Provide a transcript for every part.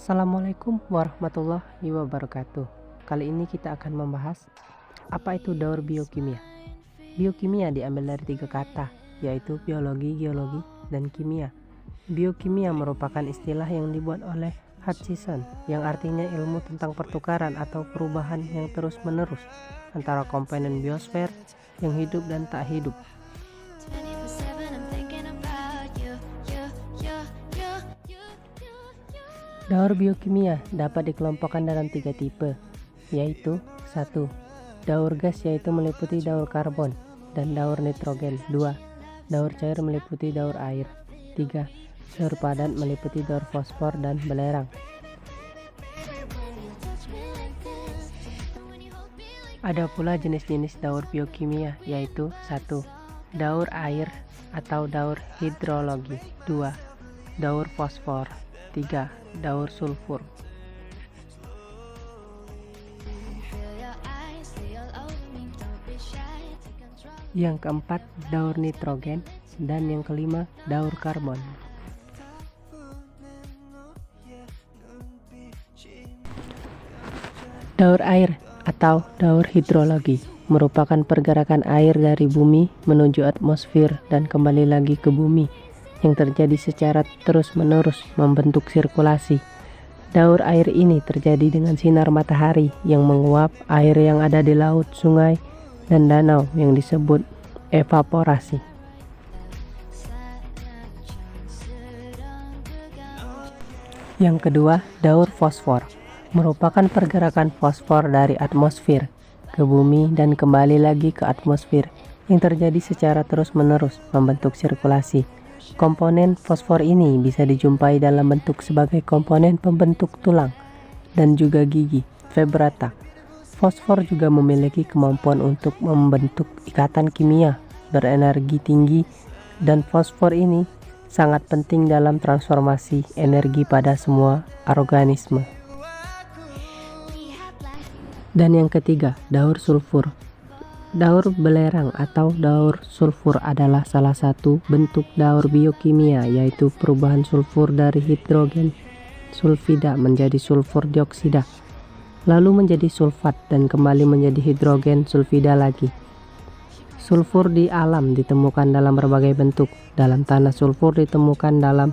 Assalamualaikum warahmatullahi wabarakatuh. Kali ini kita akan membahas apa itu daur biokimia. Biokimia diambil dari 3 kata, yaitu biologi, geologi, dan kimia. Biokimia merupakan istilah yang dibuat oleh Hutchison, yang artinya ilmu tentang pertukaran atau perubahan yang terus-menerus antara komponen biosfer yang hidup dan tak hidup. Daur biokimia dapat dikelompokkan dalam 3 tipe, yaitu 1. Daur gas, yaitu meliputi daur karbon dan daur nitrogen. 2. Daur cair meliputi daur air. 3. Daur padat meliputi daur fosfor dan belerang. Ada pula jenis-jenis daur biokimia, yaitu 1. Daur air atau daur hidrologi. 2. Daur fosfor. 3. Daur sulfur. Yang keempat, daur nitrogen, dan yang kelima, daur karbon. Daur air atau daur hidrologi merupakan pergerakan air dari bumi menuju atmosfer dan kembali lagi ke bumi yang terjadi secara terus-menerus membentuk sirkulasi. Daur air ini terjadi dengan sinar matahari yang menguap air yang ada di laut, sungai, dan danau yang disebut evaporasi. Yang kedua, daur fosfor merupakan pergerakan fosfor dari atmosfer ke bumi dan kembali lagi ke atmosfer yang terjadi secara terus-menerus membentuk sirkulasi. Komponen fosfor ini bisa dijumpai dalam bentuk sebagai komponen pembentuk tulang dan juga gigi, vibrata. Fosfor juga memiliki kemampuan untuk membentuk ikatan kimia berenergi tinggi, dan fosfor ini sangat penting dalam transformasi energi pada semua organisme. Dan yang ketiga, daur sulfur. Daur belerang atau daur sulfur adalah salah satu bentuk daur biokimia, yaitu perubahan sulfur dari hidrogen sulfida menjadi sulfur dioksida, lalu menjadi sulfat dan kembali menjadi hidrogen sulfida lagi. Sulfur di alam ditemukan dalam berbagai bentuk. Dalam tanah, sulfur ditemukan dalam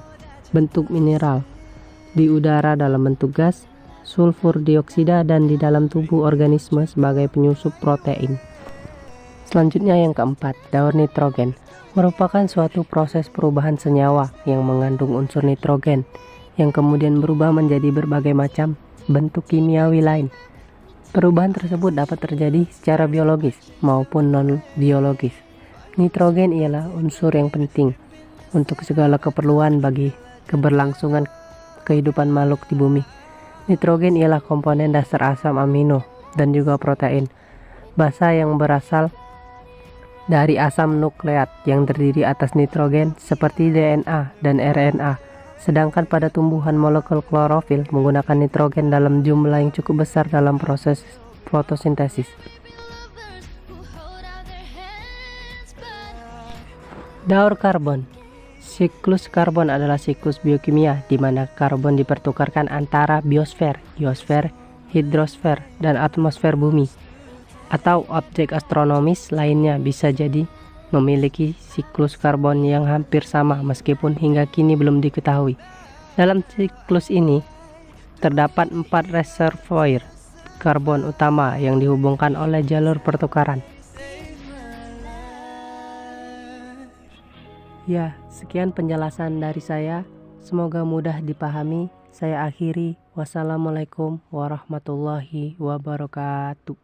bentuk mineral, di udara dalam bentuk gas, sulfur dioksida, dan di dalam tubuh organisme sebagai penyusup protein. Selanjutnya yang keempat, daur nitrogen merupakan suatu proses perubahan senyawa yang mengandung unsur nitrogen yang kemudian berubah menjadi berbagai macam bentuk kimiawi lain. Perubahan tersebut dapat terjadi secara biologis maupun non-biologis. Nitrogen ialah unsur yang penting untuk segala keperluan bagi keberlangsungan kehidupan makhluk di bumi. Nitrogen ialah komponen dasar asam amino dan juga protein. Basa yang berasal dari asam nukleat yang terdiri atas nitrogen seperti DNA dan RNA. Sedangkan pada tumbuhan, molekul klorofil menggunakan nitrogen dalam jumlah yang cukup besar dalam proses fotosintesis. Daur karbon. Siklus karbon adalah siklus biokimia di mana karbon dipertukarkan antara biosfer, geosfer, hidrosfer, dan atmosfer bumi, atau objek astronomis lainnya bisa jadi memiliki siklus karbon yang hampir sama meskipun hingga kini belum diketahui. Dalam siklus ini terdapat 4 reservoir karbon utama yang dihubungkan oleh jalur pertukaran. Ya, sekian penjelasan dari saya. Semoga mudah dipahami. Saya akhiri. Wassalamualaikum warahmatullahi wabarakatuh.